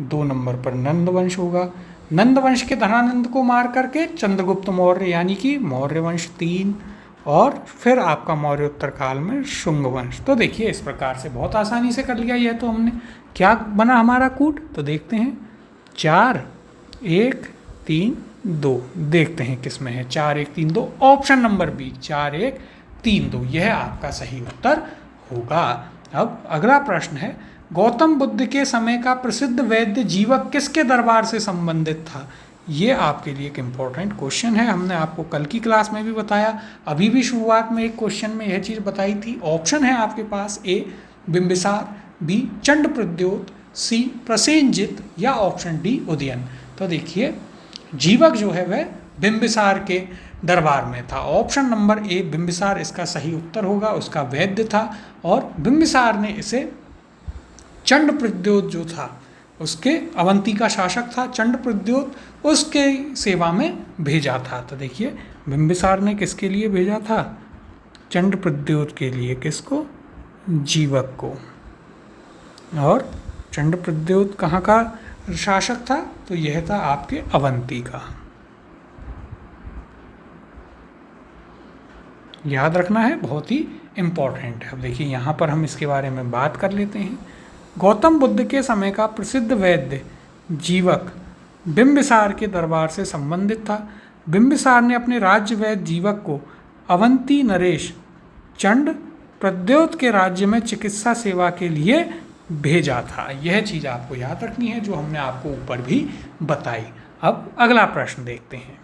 2 नंबर पर नंद वंश होगा। नंद वंश के धनानंद को मार करके चंद्रगुप्त मौर्य यानी कि मौर्य वंश 3, और फिर आपका मौर्योत्तर काल में शुंग वंश। तो देखिए इस प्रकार से बहुत आसानी से कर लिया। यह तो हमने क्या बना हमारा कूट, तो देखते हैं 4 1 3 2, देखते हैं किस में है 4 1 3 2, ऑप्शन नंबर बी 4 1 3 2, यह आपका सही उत्तर होगा। अब अगला प्रश्न है, गौतम बुद्ध के समय का प्रसिद्ध वैद्य जीवक किसके दरबार से संबंधित था। ये आपके लिए एक इम्पॉर्टेंट क्वेश्चन है। हमने आपको कल की क्लास में भी बताया, अभी भी शुरुआत में एक क्वेश्चन में यह चीज़ बताई थी। ऑप्शन है आपके पास ए बिंबिसार, बी चंड प्रद्योत, सी प्रसेनजित या ऑप्शन डी उदयन। तो देखिए जीवक जो है वह बिंबिसार के दरबार में था। ऑप्शन नंबर ए बिंबिसार इसका सही उत्तर होगा, उसका वैद्य था और बिंबिसार ने इसे चंड प्रद्योत जो था उसके, अवंती का शासक था चंड प्रद्योत, उसके सेवा में भेजा था। तो देखिए बिंबिसार ने किसके लिए भेजा था, चंड प्रद्योत के लिए। किसको, जीवक को। और चंड प्रद्योत कहाँ का शासक था, तो यह था आपके अवंती का। याद रखना है, बहुत ही इम्पॉर्टेंट है। अब देखिए यहाँ पर हम इसके बारे में बात कर लेते हैं। गौतम बुद्ध के समय का प्रसिद्ध वैद्य जीवक बिंबिसार के दरबार से संबंधित था। बिंबिसार ने अपने राज्य वैद्य जीवक को अवंती नरेश चंड प्रद्योत के राज्य में चिकित्सा सेवा के लिए भेजा था। यह चीज़ आपको याद रखनी है जो हमने आपको ऊपर भी बताई। अब अगला प्रश्न देखते हैं।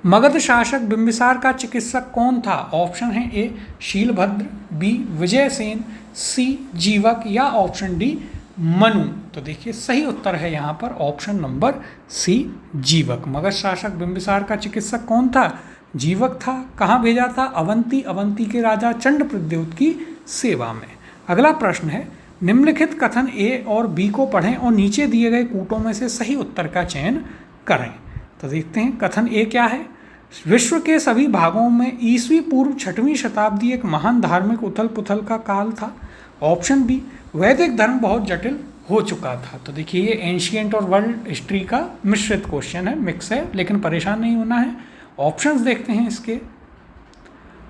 मगध शासक बिंबिसार का चिकित्सक कौन था। ऑप्शन है ए शीलभद्र, बी विजयसेन, सी जीवक या ऑप्शन डी मनु। तो देखिए सही उत्तर है यहाँ पर ऑप्शन नंबर सी जीवक। मगध शासक बिंबिसार का चिकित्सक कौन था, जीवक था। कहाँ भेजा था, अवंती, अवंती के राजा चंड प्रद्योत की सेवा में। अगला प्रश्न है, निम्नलिखित कथन ए और बी को पढ़ें और नीचे दिए गए कूटों में से सही उत्तर का चयन करें। तो देखते हैं कथन ए क्या है, विश्व के सभी भागों में ईस्वी पूर्व 6वीं शताब्दी एक महान धार्मिक उथल पुथल का काल था। ऑप्शन बी वैदिक धर्म बहुत जटिल हो चुका था। तो देखिए ये एंशिएंट और वर्ल्ड हिस्ट्री का मिश्रित क्वेश्चन है, मिक्स है, लेकिन परेशान नहीं होना है। ऑप्शंस देखते हैं इसके।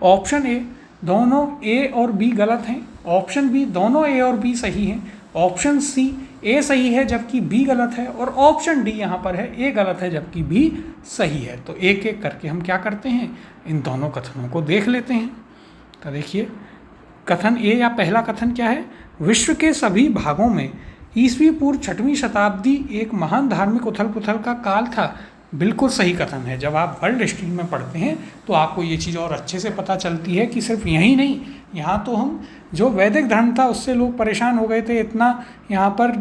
ऑप्शन ए दोनों ए और बी गलत हैं, ऑप्शन बी दोनों ए और बी सही हैं, ऑप्शन सी ए सही है जबकि बी गलत है, और ऑप्शन डी यहाँ पर है ए गलत है जबकि बी सही है। तो एक एक करके हम क्या करते हैं, इन दोनों कथनों को देख लेते हैं। तो देखिए कथन ए या पहला कथन क्या है, विश्व के सभी भागों में ईस्वी पूर्व 6वीं शताब्दी एक महान धार्मिक उथल पुथल का काल था। बिल्कुल सही कथन है। जब आप वर्ल्ड हिस्ट्री में पढ़ते हैं तो आपको ये चीज़ और अच्छे से पता चलती है कि सिर्फ यही नहीं, यहाँ तो हम जो वैदिक धर्म था उससे लोग परेशान हो गए थे, इतना यहाँ पर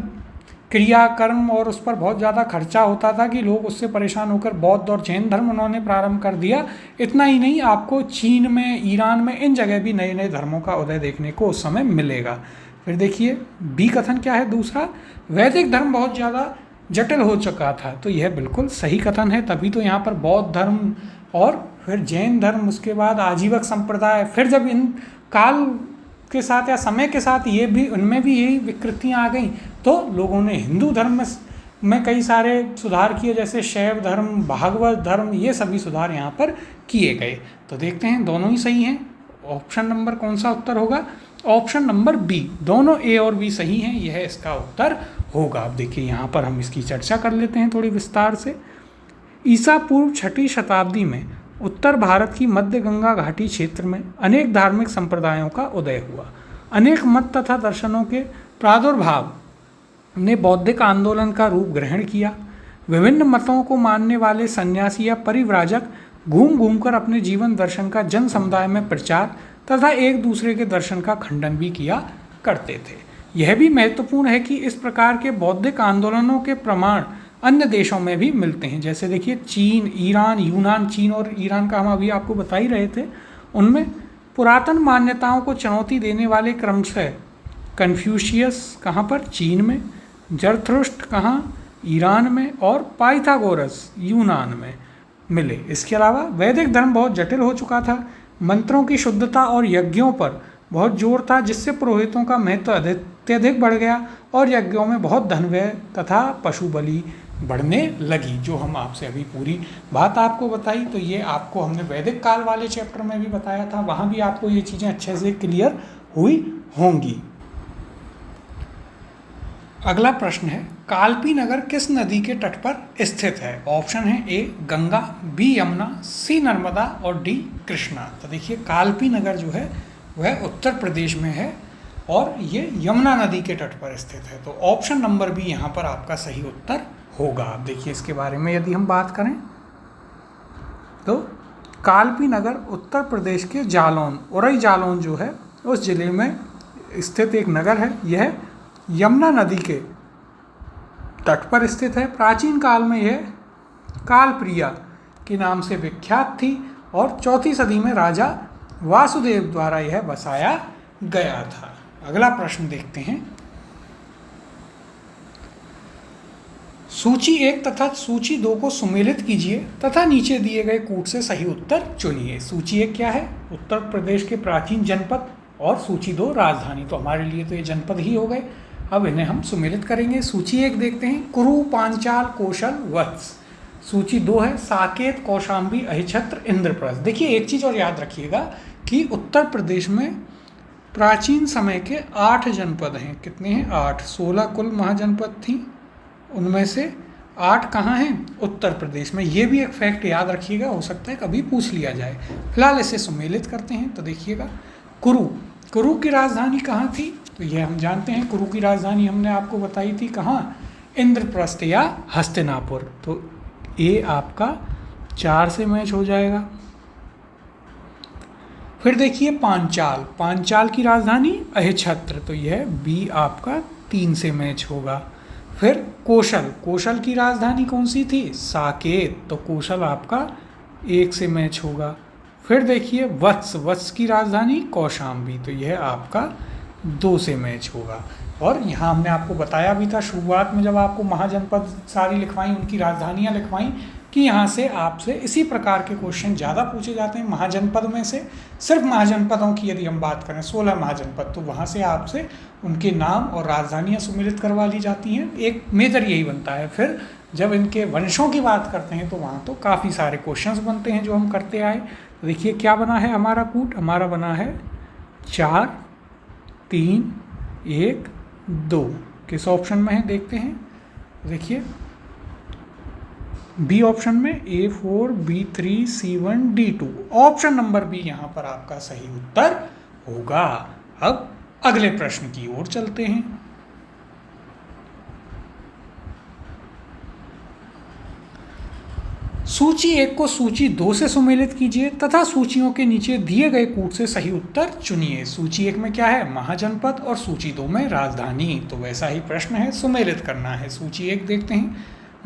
क्रियाकर्म और उस पर बहुत ज़्यादा खर्चा होता था कि लोग उससे परेशान होकर बौद्ध और जैन धर्म उन्होंने प्रारंभ कर दिया। इतना ही नहीं, आपको चीन में, ईरान में, इन जगह भी नए नए धर्मों का उदय देखने को उस समय मिलेगा। फिर देखिए बी कथन क्या है दूसरा, वैदिक धर्म बहुत ज़्यादा जटिल हो चुका था। तो यह बिल्कुल सही कथन है, तभी तो यहाँ पर बौद्ध धर्म और फिर जैन धर्म, उसके बाद आजीवक संप्रदाय, फिर जब इन काल के साथ या समय के साथ ये भी, उनमें भी यही विकृतियाँ आ गई, तो लोगों ने हिंदू धर्म में कई सारे सुधार किए, जैसे शैव धर्म, भागवत धर्म, ये सभी सुधार यहाँ पर किए गए। तो देखते हैं दोनों ही सही हैं। ऑप्शन नंबर कौन सा उत्तर होगा? ऑप्शन नंबर बी, दोनों ए और बी सही हैं, यह इसका उत्तर होगा। अब देखिए यहाँ पर हम इसकी चर्चा कर लेते हैं थोड़ी विस्तार से। ईसा पूर्व 6वीं शताब्दी में उत्तर भारत की मध्य गंगा घाटी क्षेत्र में अनेक धार्मिक संप्रदायों का उदय हुआ। अनेक मत तथा दर्शनों के प्रादुर्भाव ने बौद्धिक आंदोलन का रूप ग्रहण किया। विभिन्न मतों को मानने वाले सन्यासी या परिव्राजक घूम घूमकर अपने जीवन दर्शन का जन समुदाय में प्रचार तथा एक दूसरे के दर्शन का खंडन भी किया करते थे। यह भी महत्वपूर्ण है कि इस प्रकार के बौद्धिक आंदोलनों के प्रमाण अन्य देशों में भी मिलते हैं। जैसे देखिए चीन, ईरान, यूनान, चीन और ईरान का हम अभी आपको बता ही रहे थे, उनमें पुरातन मान्यताओं को चुनौती देने वाले क्रमशः कन्फ्यूशियस कहाँ पर? चीन में, जरथुस्ट्र कहाँ? ईरान में, और पाइथागोरस यूनान में मिले। इसके अलावा वैदिक धर्म बहुत जटिल हो चुका था। मंत्रों की शुद्धता और यज्ञों पर बहुत जोर था, जिससे पुरोहितों का महत्व अत्यधिक बढ़ गया और यज्ञों में बहुत धन व्यय तथा पशु बलि बढ़ने लगी। जो हम आपसे अभी पूरी बात आपको बताई, तो ये आपको हमने वैदिक काल वाले चैप्टर में भी बताया था, वहाँ भी आपको ये चीज़ें अच्छे से क्लियर हुई होंगी। अगला प्रश्न है, कालपी नगर किस नदी के तट पर स्थित है? ऑप्शन है ए गंगा, बी यमुना, सी नर्मदा और डी कृष्णा। तो देखिए कालपी नगर जो है वह उत्तर प्रदेश में है और ये यमुना नदी के तट पर स्थित है। तो ऑप्शन नंबर बी यहाँ पर आपका सही उत्तर होगा। अब देखिए इसके बारे में यदि हम बात करें तो कालपी नगर उत्तर प्रदेश के जालौन, उरई जालौन जो है उस जिले में स्थित एक नगर है। यह यमुना नदी के तट पर स्थित है। प्राचीन काल में यह कालप्रिया के नाम से विख्यात थी और 4वीं सदी में राजा वासुदेव द्वारा यह बसाया गया था। अगला प्रश्न देखते हैं, सूची 1 तथा सूची 2 को सुमेलित कीजिए तथा नीचे दिए गए कूट से सही उत्तर चुनिए। सूची 1 क्या है? उत्तर प्रदेश के प्राचीन जनपद, और सूची 2 राजधानी। तो हमारे लिए तो ये जनपद ही हो गए। अब इन्हें हम सुमेलित करेंगे। सूची 1 देखते हैं, कुरु, पांचाल, कौशल, वत्स। सूची 2 है साकेत, कौशाम्बी, अहिछत्र, इंद्रप्रस्थ। देखिए एक चीज़ और याद रखिएगा कि उत्तर प्रदेश में प्राचीन समय के 8 जनपद हैं। कितने हैं? 8। 16 कुल महाजनपद थी, उनमें से 8 कहाँ हैं? उत्तर प्रदेश में। ये भी एक फैक्ट याद रखिएगा, हो सकता है कभी पूछ लिया जाए। फिलहाल इसे सुमेलित करते हैं। तो देखिएगा कुरु, कुरु की राजधानी कहाँ थी? तो ये हम जानते हैं, कुरु की राजधानी हमने आपको बताई थी कहाँ? इंद्रप्रस्थ या हस्तिनापुर। तो ये आपका 4 से मैच हो जाएगा। फिर देखिए पांचाल, पांचाल की राजधानी अहिछत्र, तो यह बी आपका 3 से मैच होगा। फिर कौशल, कौशल की राजधानी कौन सी थी? साकेत, तो कौशल आपका 1 से मैच होगा। फिर देखिए वत्स, वत्स की राजधानी कौशाम्बी, तो यह आपका 2 से मैच होगा। और यहाँ हमने आपको बताया भी था शुरुआत में, जब आपको महाजनपद सारी लिखवाई, उनकी राजधानियाँ लिखवाई, कि यहाँ से आपसे इसी प्रकार के क्वेश्चन ज़्यादा पूछे जाते हैं। महाजनपद में से सिर्फ महाजनपदों की यदि हम बात करें, 16 महाजनपद, तो वहाँ से आपसे उनके नाम और राजधानियाँ सुमेलित करवा ली जाती हैं। एक मेजर यही बनता है। फिर जब इनके वंशों की बात करते हैं तो वहाँ तो काफ़ी सारे क्वेश्चंस बनते हैं जो हम करते आए। तो देखिए क्या बना है हमारा कूट? हमारा बना है 4, 3, 1, 2। किस ऑप्शन में है देखते हैं। देखिए बी ऑप्शन में A4, B3, C1, D2। Option number B यहाँ पर आपका सही उत्तर होगा। अब अगले प्रश्न की ओर चलते हैं। सूची 1 को सूची 2 से सुमेलित कीजिए तथा सूचियों के नीचे दिए गए कूट से सही उत्तर चुनिए। सूची 1 में क्या है? महाजनपद, और सूची 2 में राजधानी। तो वैसा ही प्रश्न है, सुमेलित करना है। सूची 1 देखते हैं,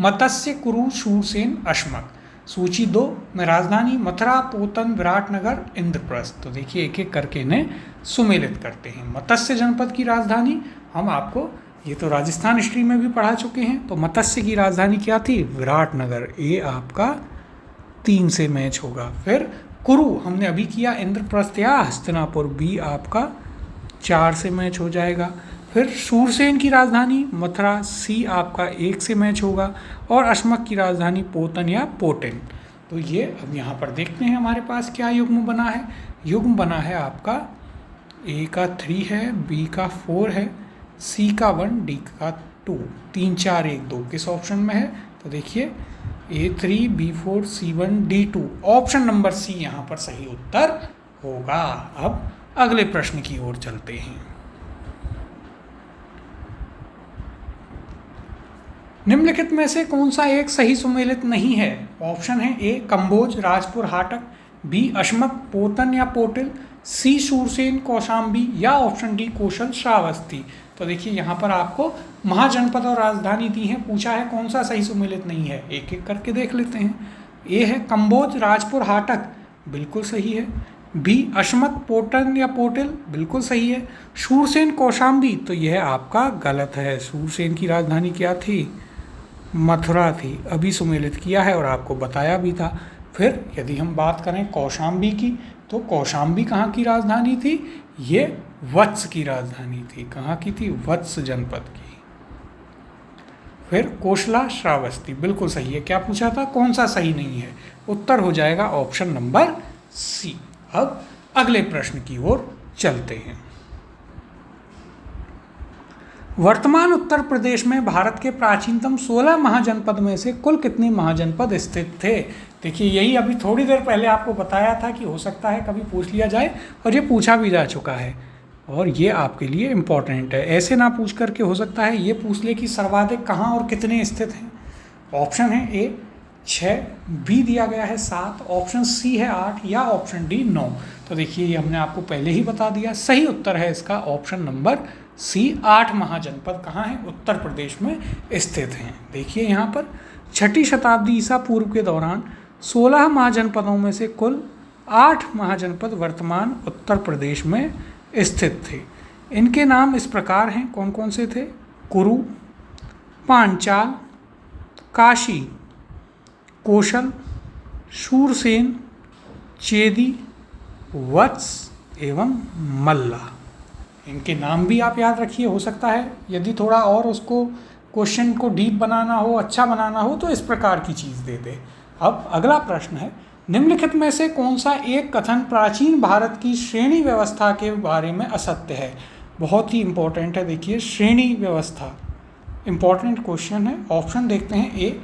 मत्स्य, कुरु, शूरसेन, अश्मक। सूची 2 में राजधानी मथुरा, पोतन, विराटनगर, इंद्रप्रस्थ। तो देखिए एक एक करके इन्हें सुमेलित करते हैं। मत्स्य जनपद की राजधानी, हम आपको ये तो राजस्थान हिस्ट्री में भी पढ़ा चुके हैं। तो मत्स्य की राजधानी क्या थी? विराटनगर। ए आपका 3 से मैच होगा। फिर कुरु हमने अभी किया, इंद्रप्रस्थ या हस्तिनापुर, बी आपका 4 से मैच हो जाएगा। फिर शूरसेन की राजधानी मथुरा, सी आपका 1 से मैच होगा। और अश्मक की राजधानी पोतन या पोटिन। तो ये अब यहाँ पर देखते हैं हमारे पास क्या युग्म बना है। युग्म बना है आपका ए का 3 है, बी का 4 है, सी का 1, डी का 2, 3 4 1 2 किस ऑप्शन में है? तो देखिए A3, B4, C1, D2, option number C यहाँ पर सही उत्तर होगा। अब अगले प्रश्न की ओर चलते हैं। निम्नलिखित में से कौन सा एक सही सुमेलित नहीं है? ऑप्शन है ए कंबोज, राजपुर, हाटक, बी अश्मक, पोतन या पोटिल, सी शूरसेन, कौशाम्बी, या ऑप्शन डी कौशल, श्रावस्ती। तो देखिए यहाँ पर आपको महाजनपद और राजधानी दी है, पूछा है कौन सा सही सुमेलित नहीं है। एक एक करके देख लेते हैं। ए है कंबोज, राजपुर, हाटक, बिल्कुल सही है। बी अश्मक, पोटन या पोटिल, बिल्कुल सही है। शूरसेन, कौशाम्बी, तो यह आपका गलत है। शूरसेन की राजधानी क्या थी? मथुरा थी। अभी सुमेलित किया है और आपको बताया भी था। फिर यदि हम बात करें कौशाम्बी की, तो कौशाम्बी कहाँ की राजधानी थी? ये वत्स की राजधानी थी। कहाँ की थी? वत्स जनपद की। फिर कोशला, श्रावस्ती, बिल्कुल सही है। क्या पूछा था? कौन सा सही नहीं है? उत्तर हो जाएगा ऑप्शन नंबर सी। अब अगले प्रश्न की ओर चलते हैं। वर्तमान उत्तर प्रदेश में भारत के प्राचीनतम 16 महाजनपद में से कुल कितने महाजनपद स्थित थे? देखिए यही अभी थोड़ी देर पहले आपको बताया था कि हो सकता है कभी पूछ लिया जाए, और ये पूछा भी जा चुका है, और ये आपके लिए इम्पॉर्टेंट है। ऐसे ना पूछ करके हो सकता है ये पूछ ले कि सर्वाधिक कहाँ और कितने स्थित हैं। ऑप्शन है ए 6, बी दिया गया है 7, ऑप्शन सी है 8, या ऑप्शन डी 9। तो देखिए ये हमने आपको पहले ही बता दिया, सही उत्तर है इसका ऑप्शन नंबर सी। 8 महाजनपद कहाँ हैं? उत्तर प्रदेश में स्थित हैं। देखिए यहाँ पर 6ठी शताब्दी ईसा पूर्व के दौरान 16 महाजनपदों में से कुल 8 महाजनपद वर्तमान उत्तर प्रदेश में स्थित थे। इनके नाम इस प्रकार हैं, कौन कौन से थे? कुरु, पांचाल, काशी, कौशल, शूरसेन, चेदी, वत्स एवं मल्ला। इनके नाम भी आप याद रखिए। हो सकता है यदि थोड़ा और उसको क्वेश्चन को डीप बनाना हो, अच्छा बनाना हो, तो इस प्रकार की चीज़ दे दे। अब अगला प्रश्न है, निम्नलिखित में से कौन सा एक कथन प्राचीन भारत की श्रेणी व्यवस्था के बारे में असत्य है? बहुत ही इंपॉर्टेंट है। देखिए श्रेणी व्यवस्था इंपॉर्टेंट क्वेश्चन है। ऑप्शन देखते हैं। ए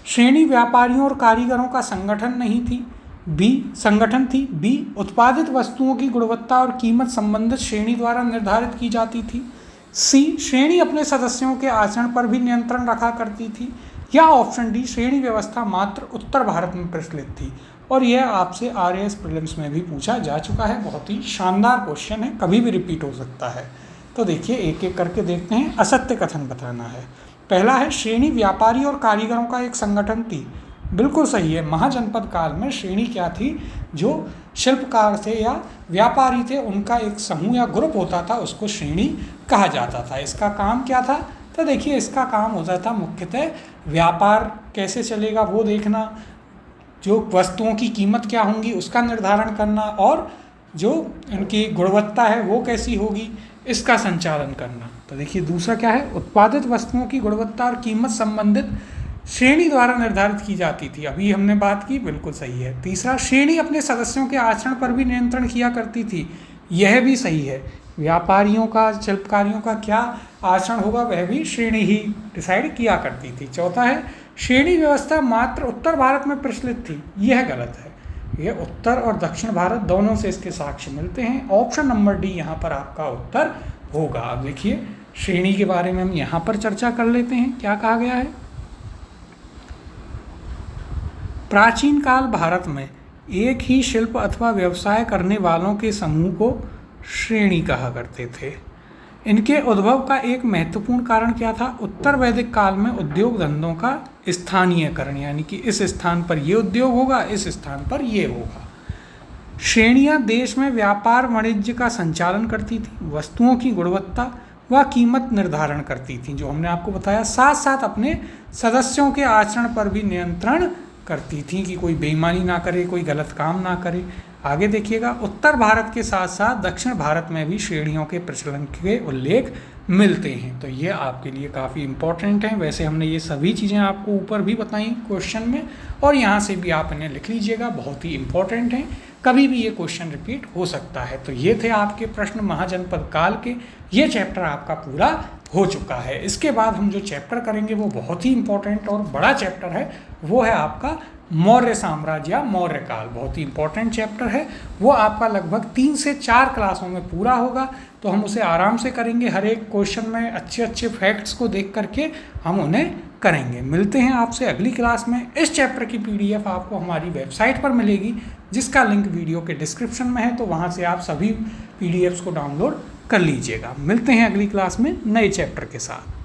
श्रेणी व्यापारियों और कारीगरों का संगठन नहीं थी, संगठन थी। बी उत्पादित वस्तुओं की गुणवत्ता और कीमत संबंधित श्रेणी द्वारा निर्धारित की जाती थी। सी श्रेणी अपने सदस्यों के आचरण पर भी नियंत्रण रखा करती थी। या ऑप्शन डी श्रेणी व्यवस्था मात्र उत्तर भारत में प्रचलित थी। और यह आपसे RAS प्रीलिम्स में भी पूछा जा चुका है। बहुत ही शानदार क्वेश्चन है, कभी भी रिपीट हो सकता है। तो देखिए एक एक करके देखते हैं। असत्य कथन बताना है। पहला है श्रेणी व्यापारी और कारीगरों का एक संगठन थी, बिल्कुल सही है। महाजनपद काल में श्रेणी क्या थी? जो शिल्पकार थे या व्यापारी थे, उनका एक समूह या ग्रुप होता था, उसको श्रेणी कहा जाता था। इसका काम क्या था? तो देखिए इसका काम होता था मुख्यतः व्यापार कैसे चलेगा वो देखना, जो वस्तुओं की कीमत क्या होंगी उसका निर्धारण करना, और जो इनकी गुणवत्ता है वो कैसी होगी इसका संचालन करना। तो देखिए दूसरा क्या है? उत्पादित वस्तुओं की गुणवत्ता और कीमत संबंधित श्रेणी द्वारा निर्धारित की जाती थी। अभी हमने बात की, बिल्कुल सही है। तीसरा श्रेणी अपने सदस्यों के आचरण पर भी नियंत्रण किया करती थी, यह भी सही है। व्यापारियों का, शिल्पकारियों का क्या आचरण होगा वह भी श्रेणी ही डिसाइड किया करती थी। चौथा है श्रेणी व्यवस्था मात्र उत्तर भारत में प्रचलित थी, यह गलत है। यह उत्तर और दक्षिण भारत दोनों से इसके साक्ष्य मिलते हैं। ऑप्शन नंबर डी यहाँ पर आपका उत्तर होगा। अब देखिए श्रेणी के बारे में हम यहाँ पर चर्चा कर लेते हैं। क्या कहा गया है? प्राचीन काल भारत में एक ही शिल्प अथवा व्यवसाय करने वालों के समूह को श्रेणी कहा करते थे। इनके उद्भव का एक महत्वपूर्ण कारण क्या था? उत्तर वैदिक काल में उद्योग धंधों का स्थानीयकरण, यानी कि इस स्थान पर ये उद्योग होगा, इस स्थान पर ये होगा। श्रेणियां देश में व्यापार वाणिज्य का संचालन करती थी, वस्तुओं की गुणवत्ता व कीमत निर्धारण करती थी, जो हमने आपको बताया। साथ साथ अपने सदस्यों के आचरण पर भी नियंत्रण करती थी कि कोई बेईमानी ना करे, कोई गलत काम ना करे। आगे देखिएगा, उत्तर भारत के साथ साथ दक्षिण भारत में भी श्रेणियों के प्रचलन के उल्लेख मिलते हैं। तो ये आपके लिए काफ़ी इंपॉर्टेंट है। वैसे हमने ये सभी चीज़ें आपको ऊपर भी बताई क्वेश्चन में, और यहाँ से भी आप इन्हें लिख लीजिएगा, बहुत ही इंपॉर्टेंट हैं। कभी भी ये क्वेश्चन रिपीट हो सकता है। तो ये थे आपके प्रश्न महाजनपद काल के। ये चैप्टर आपका पूरा हो चुका है। इसके बाद हम जो चैप्टर करेंगे वो बहुत ही इंपॉर्टेंट और बड़ा चैप्टर है, वो है आपका मौर्य साम्राज्य या मौर्य काल। बहुत ही इंपॉर्टेंट चैप्टर है, वो आपका लगभग 3 से 4 क्लासों में पूरा होगा। तो हम उसे आराम से करेंगे, हर एक क्वेश्चन में अच्छे अच्छे फैक्ट्स को देख करके हम उन्हें करेंगे। मिलते हैं आपसे अगली क्लास में। इस चैप्टर की PDF आपको हमारी वेबसाइट पर मिलेगी, जिसका लिंक वीडियो के डिस्क्रिप्शन में है, तो वहाँ से आप सभी PDFs को डाउनलोड कर लीजिएगा। मिलते हैं अगली क्लास में नए चैप्टर के साथ।